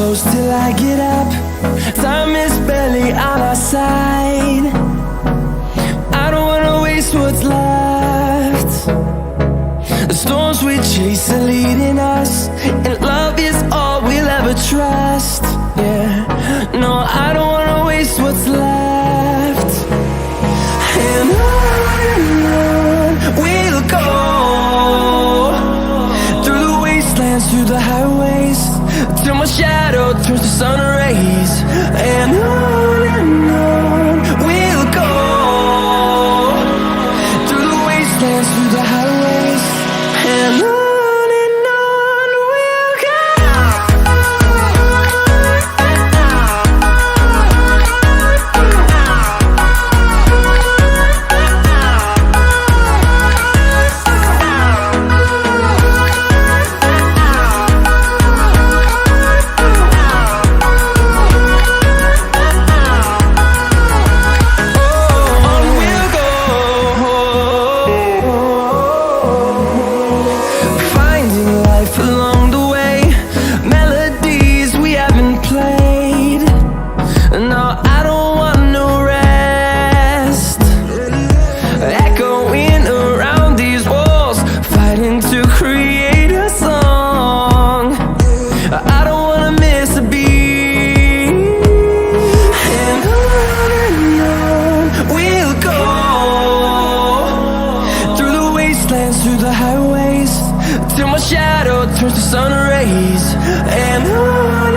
close till I get up. Time is barely on our side. I don't wanna waste what's left. The storms we chase are leading us, and love is all we'll ever trust. Yeah, no, I don't wanna waste what's left. And on we'll go, through the wastelands, through the highways, till my shadow turns to sun rays. And on we'll go, through the wastelands, through the highways, and on we'll go. Through the highways, till my shadow turns to sun rays. And on